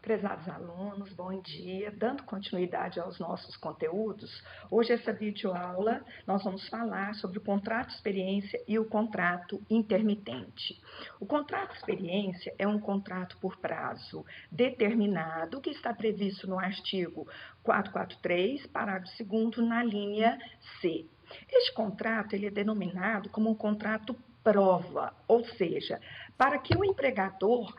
Prezados alunos, bom dia. Dando continuidade aos nossos conteúdos, hoje essa videoaula nós vamos falar sobre o contrato de experiência e o contrato intermitente. O contrato de experiência é um contrato por prazo determinado que está previsto no artigo 443, parágrafo 2º, na linha C. Este contrato ele é denominado como um contrato prova, ou seja, para que o empregador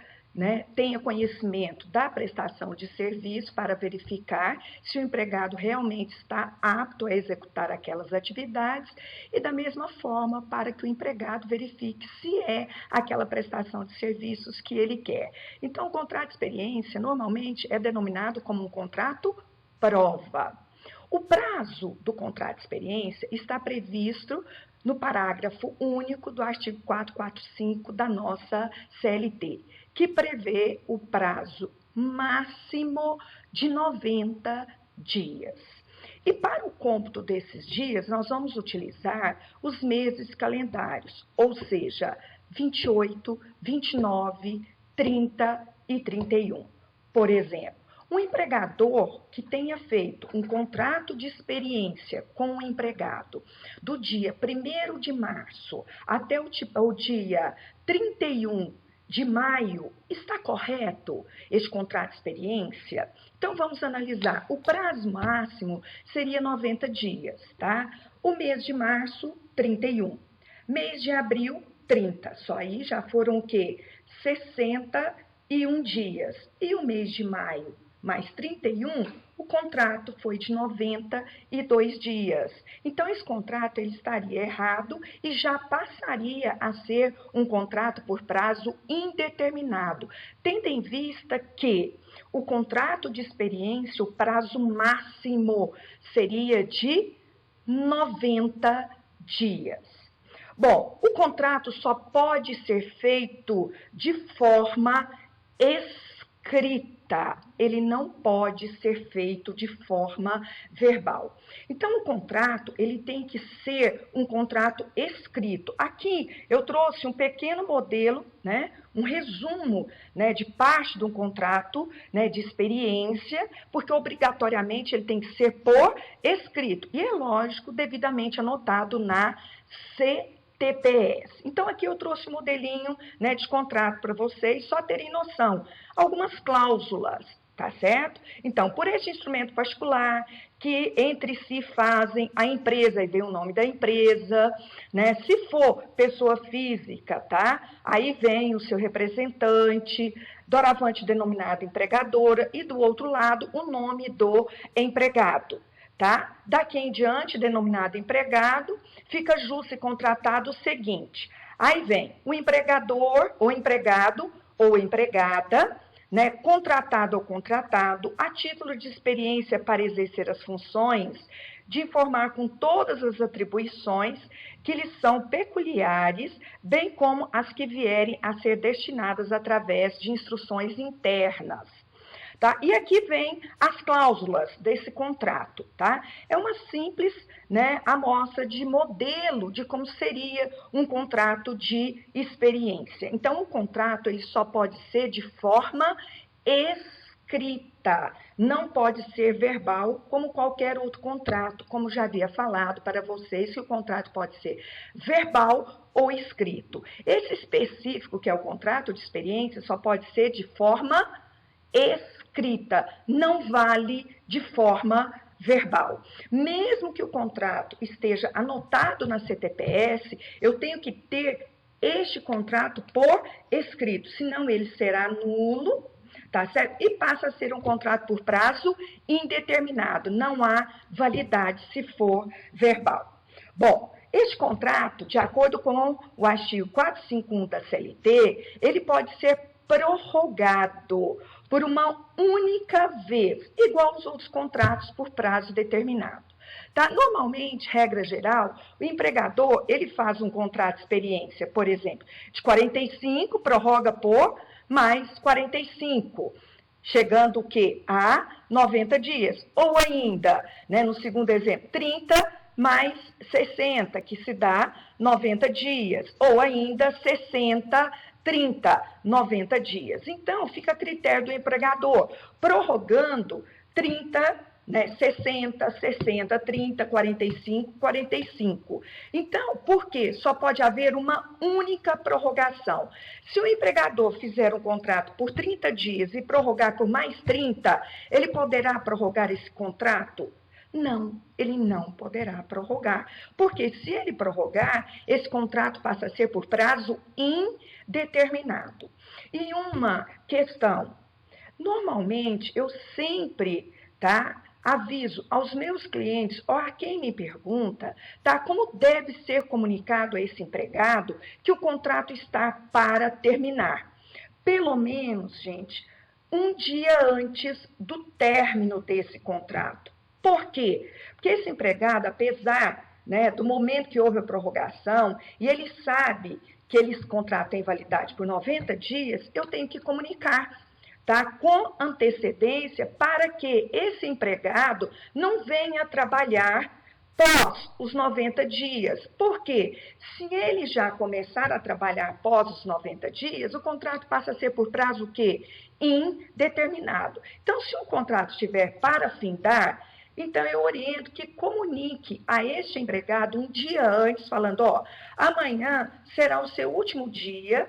tenha conhecimento da prestação de serviço para verificar se o empregado realmente está apto a executar aquelas atividades e, da mesma forma, para que o empregado verifique se é aquela prestação de serviços que ele quer. Então, o contrato de experiência, normalmente, é denominado como um contrato prova. O prazo do contrato de experiência está previsto no parágrafo único do artigo 445 da nossa CLT, que prevê o prazo máximo de 90 dias. E para o cômputo desses dias, nós vamos utilizar os meses calendários, ou seja, 28, 29, 30 e 31. Por exemplo, um empregador que tenha feito um contrato de experiência com o empregado do dia 1º de março até o dia 31 de maio, está correto esse contrato de experiência? Então, vamos analisar. O prazo máximo seria 90 dias, tá? O mês de março, 31. Mês de abril, 30. Só aí já foram o quê? 61 dias. E o mês de maio? Mais 31, o contrato foi de 92 dias. Então, esse contrato ele estaria errado e já passaria a ser um contrato por prazo indeterminado, tendo em vista que o contrato de experiência, o prazo máximo seria de 90 dias. Bom, o contrato só pode ser feito de forma escrita. Ele não pode ser feito de forma verbal. Então, o contrato, ele tem que ser um contrato escrito. Aqui, eu trouxe um pequeno modelo, um resumo, de parte de um contrato, de experiência, porque obrigatoriamente ele tem que ser por escrito. E é lógico, devidamente anotado na CTPS. Então, aqui eu trouxe um modelinho de contrato para vocês, só terem noção. Algumas cláusulas, tá certo? Então, por esse instrumento particular, que entre si fazem a empresa, aí vem o nome da empresa, Se for pessoa física, tá? Aí vem o seu representante, doravante denominado empregadora, e do outro lado, o nome do empregado. Tá? Daqui em diante, denominado empregado, fica justo e contratado o seguinte. Aí vem o empregador, ou empregado, ou empregada, contratado ou contratado, a título de experiência para exercer as funções, de informar com todas as atribuições que lhes são peculiares, bem como as que vierem a ser destinadas através de instruções internas. Tá? E aqui vem as cláusulas desse contrato, tá? É uma simples amostra de modelo de como seria um contrato de experiência. Então, o contrato ele só pode ser de forma escrita, não pode ser verbal como qualquer outro contrato, como já havia falado para vocês, que o contrato pode ser verbal ou escrito. Esse específico, que é o contrato de experiência, só pode ser de forma escrita, não vale de forma verbal. Mesmo que o contrato esteja anotado na CTPS, eu tenho que ter este contrato por escrito, senão ele será nulo, tá certo? E passa a ser um contrato por prazo indeterminado, não há validade se for verbal. Bom, este contrato, de acordo com o artigo 451 da CLT, ele pode ser prorrogado por uma única vez, igual aos outros contratos por prazo determinado. Tá? Normalmente, regra geral, o empregador ele faz um contrato de experiência, por exemplo, de 45, prorroga por mais 45, chegando o quê? A 90 dias. Ou ainda, no segundo exemplo, 30 mais 60, que se dá 90 dias. Ou ainda 60 30, 90 dias. Então, fica a critério do empregador, prorrogando 30, 60, 60, 30, 45, 45. Então, por quê? Só pode haver uma única prorrogação. Se o empregador fizer um contrato por 30 dias e prorrogar por mais 30, ele poderá prorrogar esse contrato? Não, ele não poderá prorrogar, porque se ele prorrogar, esse contrato passa a ser por prazo indeterminado. E uma questão, normalmente eu sempre, aviso aos meus clientes, ou a quem me pergunta, como deve ser comunicado a esse empregado que o contrato está para terminar. Pelo menos, gente, um dia antes do término desse contrato. Por quê? Porque esse empregado, apesar do momento que houve a prorrogação, e ele sabe que esse contrato tem validade por 90 dias, eu tenho que comunicar com antecedência para que esse empregado não venha trabalhar pós os 90 dias. Por quê? Se ele já começar a trabalhar após os 90 dias, o contrato passa a ser por prazo o quê? Indeterminado. Então, se o contrato estiver para findar, então eu oriento que comunique a este empregado um dia antes, falando, amanhã será o seu último dia,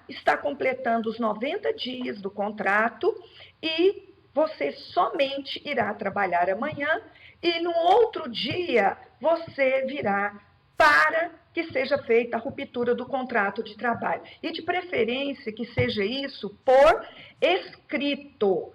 está completando os 90 dias do contrato e você somente irá trabalhar amanhã e no outro dia você virá para que seja feita a ruptura do contrato de trabalho. E de preferência que seja isso por escrito,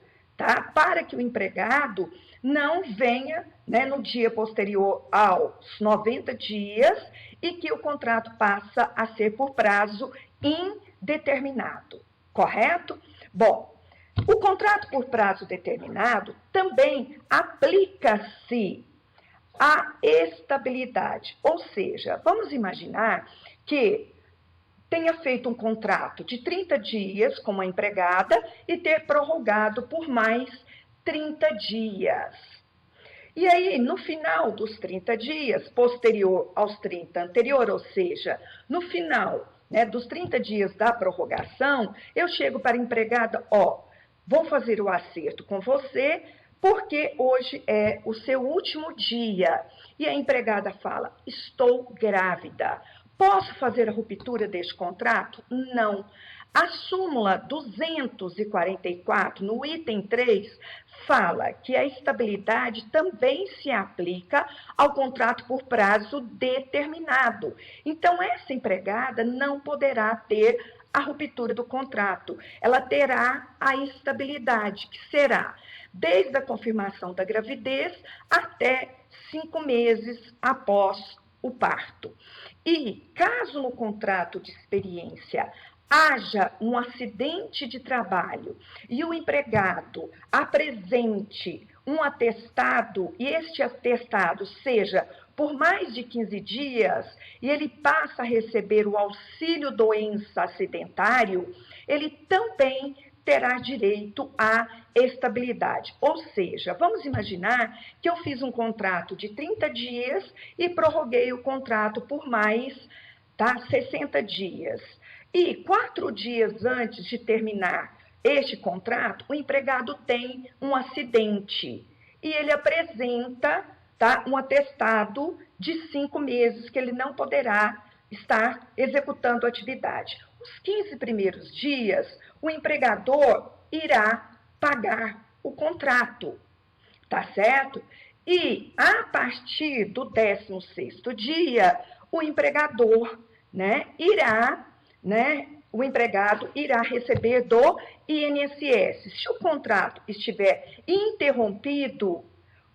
para que o empregado não venha no dia posterior aos 90 dias e que o contrato passa a ser por prazo indeterminado, correto? Bom, o contrato por prazo determinado também aplica-se à estabilidade, ou seja, vamos imaginar que tenha feito um contrato de 30 dias com uma empregada e ter prorrogado por mais 30 dias. E aí, no final dos 30 dias, posterior aos 30 anterior, ou seja, no final dos 30 dias da prorrogação, eu chego para a empregada, vou fazer o acerto com você, porque hoje é o seu último dia. E a empregada fala, estou grávida. Posso fazer a ruptura deste contrato? Não. A súmula 244, no item 3, fala que a estabilidade também se aplica ao contrato por prazo determinado. Então, essa empregada não poderá ter a ruptura do contrato. Ela terá a estabilidade, que será desde a confirmação da gravidez até 5 meses após o parto. E, caso no contrato de experiência haja um acidente de trabalho e o empregado apresente um atestado e este atestado seja por mais de 15 dias e ele passa a receber o auxílio doença acidentário, ele também terá direito à estabilidade. Ou seja, vamos imaginar que eu fiz um contrato de 30 dias e prorroguei o contrato por mais 60 dias. E 4 dias antes de terminar este contrato, o empregado tem um acidente e ele apresenta um atestado de 5 meses que ele não poderá estar executando a atividade. Os 15 primeiros dias, o empregador irá pagar o contrato, tá certo? E a partir do 16º dia, o empregador, o empregado irá receber do INSS. Se o contrato estiver interrompido,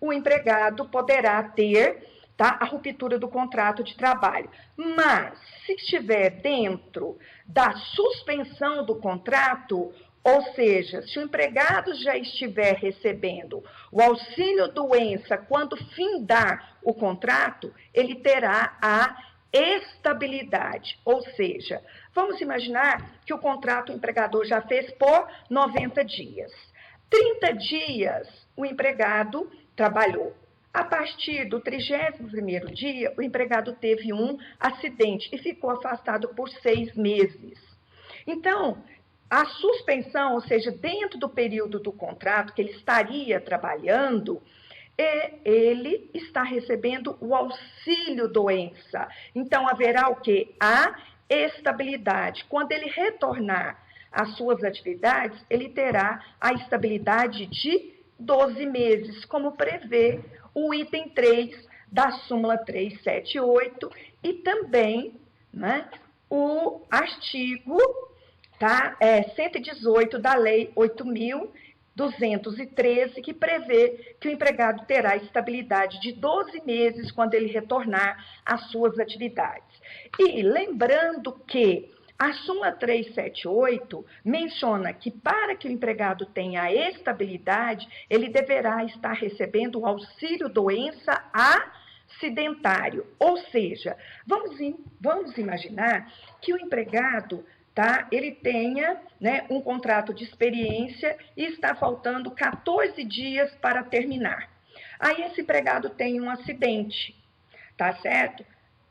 o empregado poderá ter a ruptura do contrato de trabalho. Mas, se estiver dentro da suspensão do contrato, ou seja, se o empregado já estiver recebendo o auxílio doença quando findar o contrato, ele terá a estabilidade, ou seja, vamos imaginar que o contrato o empregador já fez por 90 dias. 30 dias o empregado trabalhou. A partir do 31º dia, o empregado teve um acidente e ficou afastado por 6 meses. Então, a suspensão, ou seja, dentro do período do contrato que ele estaria trabalhando, ele está recebendo o auxílio-doença. Então, haverá o quê? A estabilidade. Quando ele retornar às suas atividades, ele terá a estabilidade de 12 meses, como prevê o item 3 da súmula 378 e também, né, o artigo 118 da Lei 8.213, que prevê que o empregado terá estabilidade de 12 meses quando ele retornar às suas atividades. E lembrando que a súmula 378 menciona que para que o empregado tenha a estabilidade, ele deverá estar recebendo o auxílio-doença acidentário. Ou seja, vamos imaginar que o empregado ele tenha, né, um contrato de experiência e está faltando 14 dias para terminar. Aí esse empregado tem um acidente, tá certo?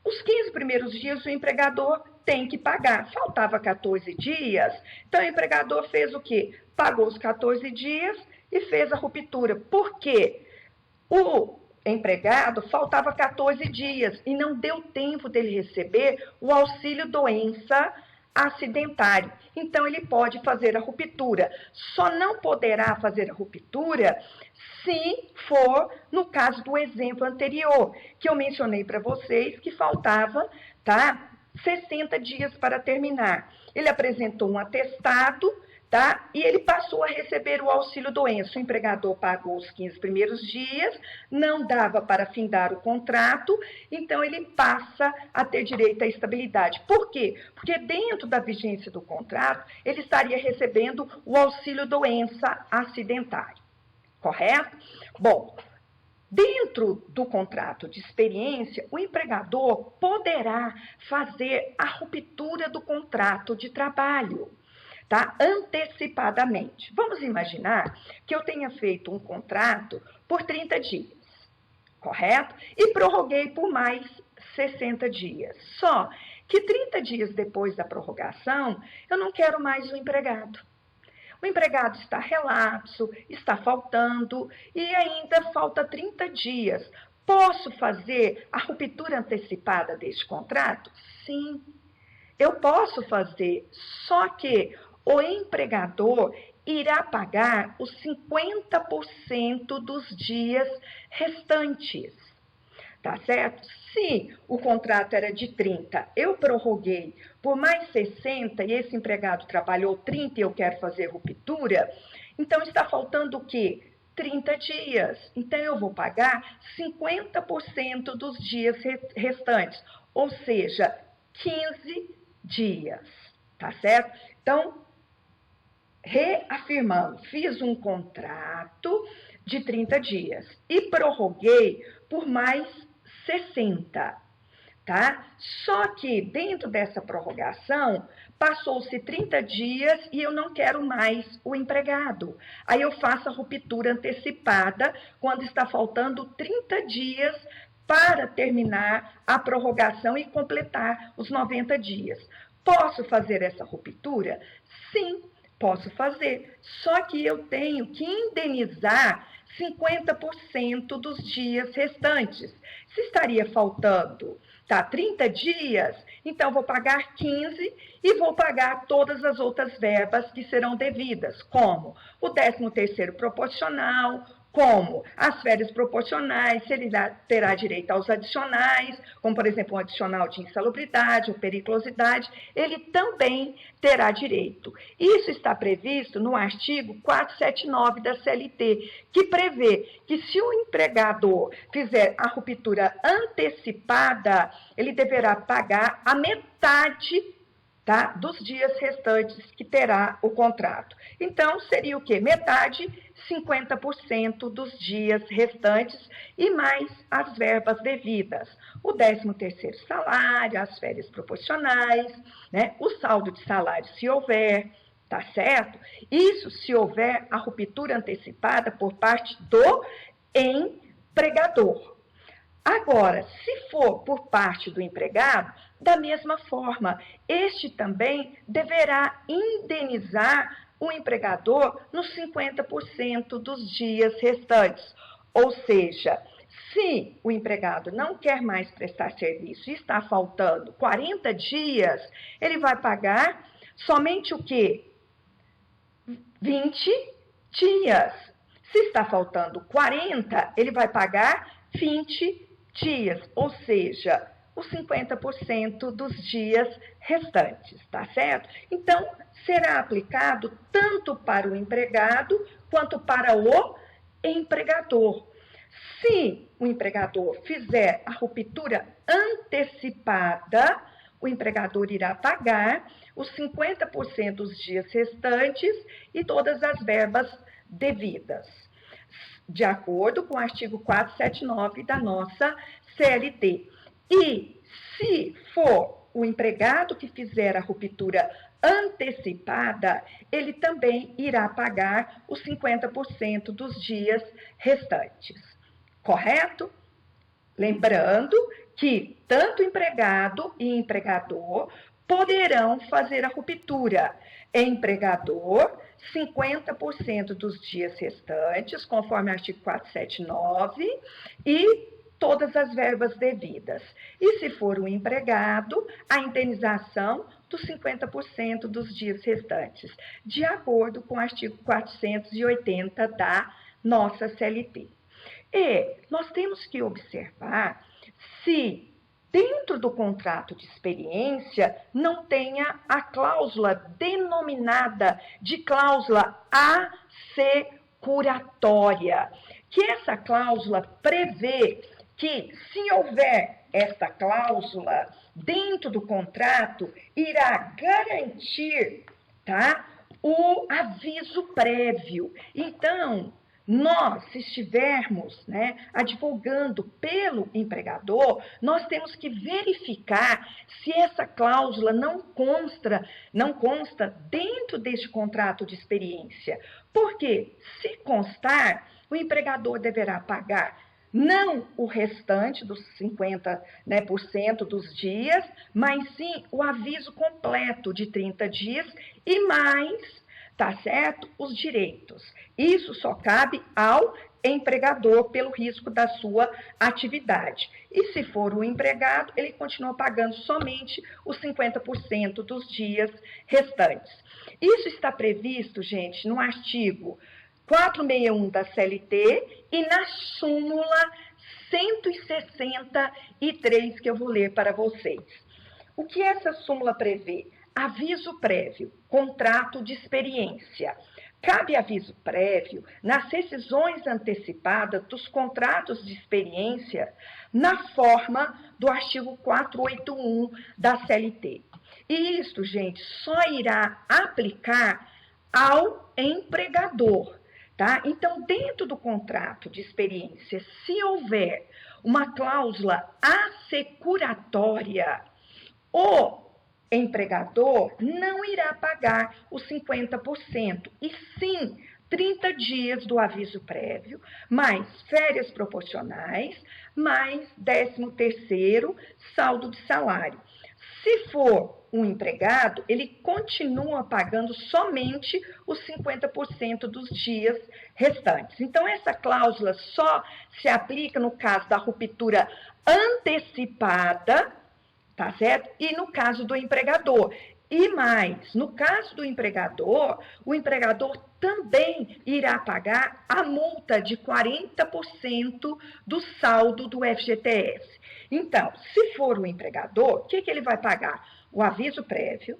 Os 15 primeiros dias o empregador tem que pagar. Faltava 14 dias, então o empregador fez o quê? Pagou os 14 dias e fez a ruptura. Por quê? O empregado faltava 14 dias e não deu tempo dele receber o auxílio-doença acidentário. Então, ele pode fazer a ruptura. Só não poderá fazer a ruptura se for no caso do exemplo anterior, que eu mencionei para vocês que faltava, 60 dias para terminar. Ele apresentou um atestado, e ele passou a receber o auxílio-doença. O empregador pagou os 15 primeiros dias, não dava para findar o contrato, então ele passa a ter direito à estabilidade. Por quê? Porque dentro da vigência do contrato, ele estaria recebendo o auxílio-doença acidentário. Correto? Bom, dentro do contrato de experiência, o empregador poderá fazer a ruptura do contrato de trabalho, antecipadamente. Vamos imaginar que eu tenha feito um contrato por 30 dias, correto? E prorroguei por mais 60 dias. Só que 30 dias depois da prorrogação, eu não quero mais o empregado. O empregado está relapso, está faltando e ainda falta 30 dias. Posso fazer a ruptura antecipada deste contrato? Sim, eu posso fazer, só que o empregador irá pagar os 50% dos dias restantes, tá certo? Se o contrato era de 30, eu prorroguei por mais 60 e esse empregado trabalhou 30 e eu quero fazer ruptura, então está faltando o quê? 30 dias. Então, eu vou pagar 50% dos dias restantes, ou seja, 15 dias, tá certo? Então, reafirmando, fiz um contrato de 30 dias e prorroguei por mais 60, tá? Só que dentro dessa prorrogação, passou-se 30 dias e eu não quero mais o empregado. Aí eu faço a ruptura antecipada quando está faltando 30 dias para terminar a prorrogação e completar os 90 dias. Posso fazer essa ruptura? Sim, posso fazer. Só que eu tenho que indenizar 50% dos dias restantes. Se estaria faltando 30 dias, então vou pagar 15 e vou pagar todas as outras verbas que serão devidas, como o 13º proporcional, como as férias proporcionais, se ele terá direito aos adicionais, como, por exemplo, um adicional de insalubridade ou periculosidade, ele também terá direito. Isso está previsto no artigo 479 da CLT, que prevê que se o empregador fizer a ruptura antecipada, ele deverá pagar a metade dos dias restantes que terá o contrato. Então, seria o quê? Metade, 50% dos dias restantes e mais as verbas devidas. O 13º salário, as férias proporcionais, né? O saldo de salário, se houver, tá certo? Isso se houver a ruptura antecipada por parte do empregador. Agora, se for por parte do empregado, da mesma forma, este também deverá indenizar o empregador nos 50% dos dias restantes. Ou seja, se o empregado não quer mais prestar serviço e está faltando 40 dias, ele vai pagar somente o quê? 20 dias. Se está faltando 40, ele vai pagar 20 dias, ou seja, os 50% dos dias restantes, tá certo? Então, será aplicado tanto para o empregado quanto para o empregador. Se o empregador fizer a ruptura antecipada, o empregador irá pagar os 50% dos dias restantes e todas as verbas devidas, de acordo com o artigo 479 da nossa CLT. E se for o empregado que fizer a ruptura antecipada, ele também irá pagar os 50% dos dias restantes. Correto? Lembrando que tanto empregado e empregador poderão fazer a ruptura. Empregador, 50% dos dias restantes, conforme o artigo 479, e todas as verbas devidas. E se for o empregado, a indenização dos 50% dos dias restantes, de acordo com o artigo 480 da nossa CLT. E nós temos que observar se dentro do contrato de experiência não tenha a cláusula denominada de cláusula assecuratória, que essa cláusula prevê que, se houver esta cláusula dentro do contrato, irá garantir, tá, o aviso prévio. Então, nós, se estivermos, advogando pelo empregador, nós temos que verificar se essa cláusula não consta dentro deste contrato de experiência. Porque, se constar, o empregador deverá pagar não o restante dos 50% dos dias, mas sim o aviso completo de 30 dias e mais, tá certo? Os direitos. Isso só cabe ao empregador pelo risco da sua atividade. E se for o empregado, ele continua pagando somente os 50% dos dias restantes. Isso está previsto, gente, no artigo 461 da CLT e na súmula 163 que eu vou ler para vocês. O que essa súmula prevê? Aviso prévio, contrato de experiência. Cabe aviso prévio nas rescisões antecipadas dos contratos de experiência na forma do artigo 481 da CLT. E isto, gente, só irá aplicar ao empregador. Tá? Então, dentro do contrato de experiência, se houver uma cláusula assecuratória, o empregador não irá pagar os 50%, e sim 30 dias do aviso prévio, mais férias proporcionais, mais 13º saldo de salário. Se for um empregado, ele continua pagando somente os 50% dos dias restantes. Então, essa cláusula só se aplica no caso da ruptura antecipada, tá certo? E no caso do empregador. E mais, no caso do empregador, o empregador também irá pagar a multa de 40% do saldo do FGTS. Então, se for o empregador, o que ele vai pagar? O aviso prévio,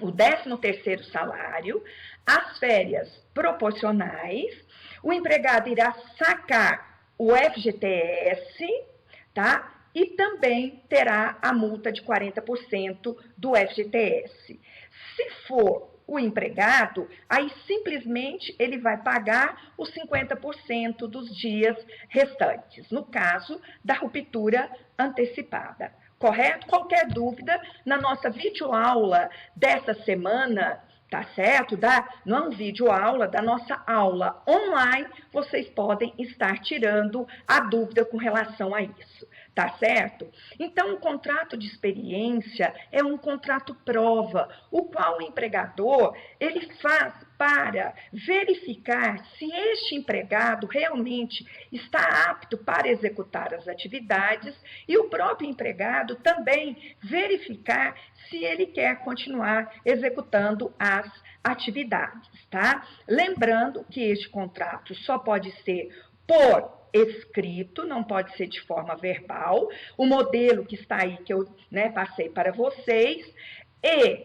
o 13º salário, as férias proporcionais, o empregado irá sacar o FGTS, tá? E também terá a multa de 40% do FGTS. Se for o empregado, aí simplesmente ele vai pagar os 50% dos dias restantes, no caso da ruptura antecipada. Correto? Qualquer dúvida, na nossa videoaula dessa semana, tá certo? Não é um vídeo aula, da nossa aula online, vocês podem estar tirando a dúvida com relação a isso, tá certo? Então, o contrato de experiência é um contrato prova, o qual o empregador, ele faz para verificar se este empregado realmente está apto para executar as atividades e o próprio empregado também verificar se ele quer continuar executando as atividades, tá? Lembrando que este contrato só pode ser por escrito, não pode ser de forma verbal. O modelo que está aí, que eu passei para vocês, e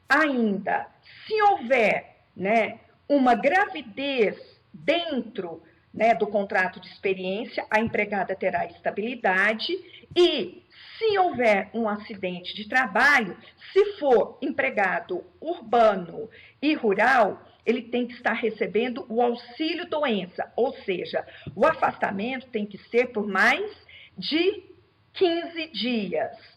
ainda, se houver uma gravidez dentro do contrato de experiência, a empregada terá estabilidade e, se houver um acidente de trabalho, se for empregado urbano e rural, ele tem que estar recebendo o auxílio doença, ou seja, o afastamento tem que ser por mais de 15 dias.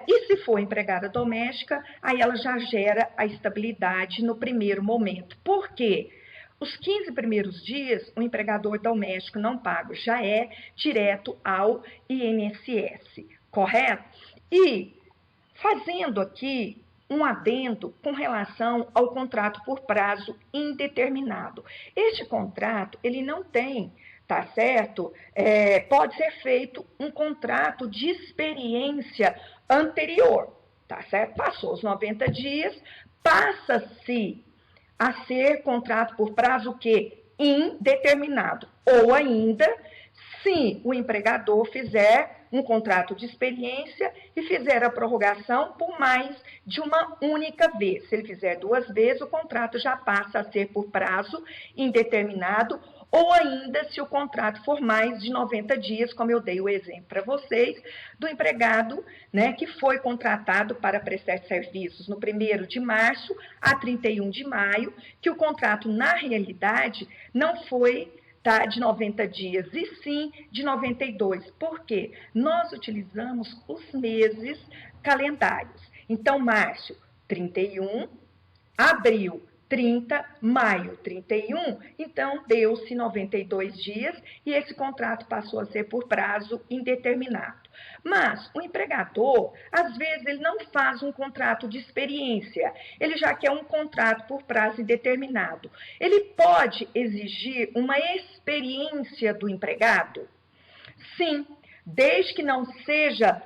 E se for empregada doméstica, aí ela já gera a estabilidade no primeiro momento. Por quê? Os 15 primeiros dias, o empregador doméstico não paga, já é direto ao INSS, correto? E fazendo aqui um adendo com relação ao contrato por prazo indeterminado. Este contrato, ele não tem, tá certo? Pode ser feito um contrato de experiência anterior, tá certo? Passou os 90 dias, passa-se a ser contrato por prazo o quê? Indeterminado. Ou ainda, se o empregador fizer um contrato de experiência e fizer a prorrogação por mais de uma única vez. Se ele fizer 2 vezes, o contrato já passa a ser por prazo indeterminado, ou ainda se o contrato for mais de 90 dias, como eu dei o exemplo para vocês, do empregado que foi contratado para prestar serviços no 1º de março a 31 de maio, que o contrato, na realidade, não foi de 90 dias, e sim de 92. Por quê? Nós utilizamos os meses calendários. Então, março, 31, abril, 30, maio, 31, então deu-se 92 dias e esse contrato passou a ser por prazo indeterminado. Mas o empregador, às vezes, ele não faz um contrato de experiência, ele já quer um contrato por prazo indeterminado. Ele pode exigir uma experiência do empregado? Sim, desde que não seja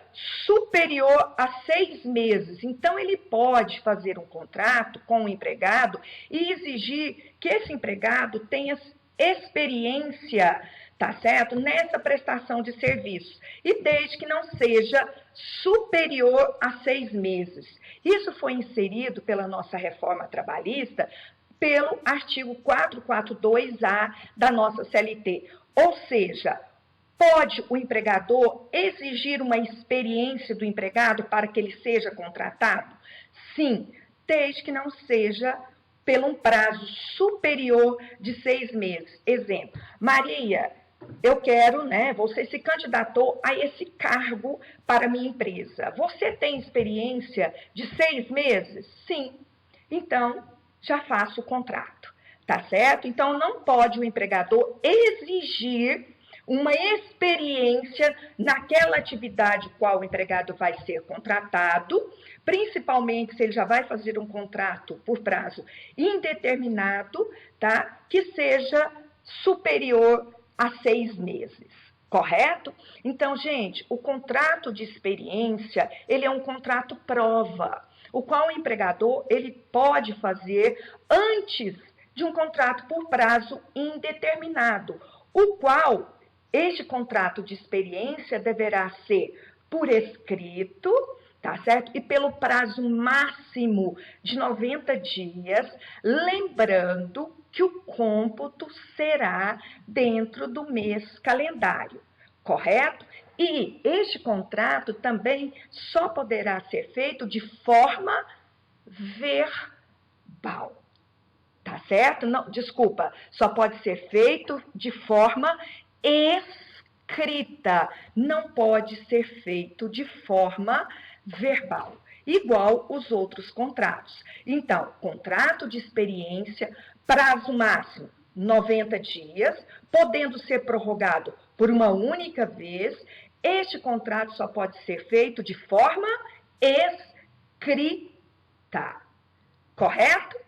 superior a 6 meses. Então, ele pode fazer um contrato com o empregado e exigir que esse empregado tenha experiência, tá certo? Nessa prestação de serviços. E desde que não seja superior a 6 meses. Isso foi inserido pela nossa reforma trabalhista pelo artigo 442A da nossa CLT. Ou seja, pode o empregador exigir uma experiência do empregado para que ele seja contratado? Sim, desde que não seja pelo um prazo superior de 6 meses. Exemplo, Maria, eu quero, você se candidatou a esse cargo para a minha empresa. Você tem experiência de 6 meses? Sim. Então, já faço o contrato, tá certo? Então, não pode o empregador exigir uma experiência naquela atividade qual o empregado vai ser contratado, principalmente se ele já vai fazer um contrato por prazo indeterminado, tá? Que seja superior a 6 meses, correto? Então, gente, o contrato de experiência, ele é um contrato prova, o qual o empregador, ele pode fazer antes de um contrato por prazo indeterminado, o qual este contrato de experiência deverá ser por escrito, tá certo? E pelo prazo máximo de 90 dias, lembrando que o cômputo será dentro do mês calendário, correto? E este contrato também só poderá ser feito de forma verbal, tá certo? Não, desculpa, só pode ser feito de forma escrita, não pode ser feito de forma verbal. igual os outros contratos. Então, contrato de experiência, prazo máximo 90 dias, podendo ser prorrogado por uma única vez. Este contrato só pode ser feito de forma escrita. Correto?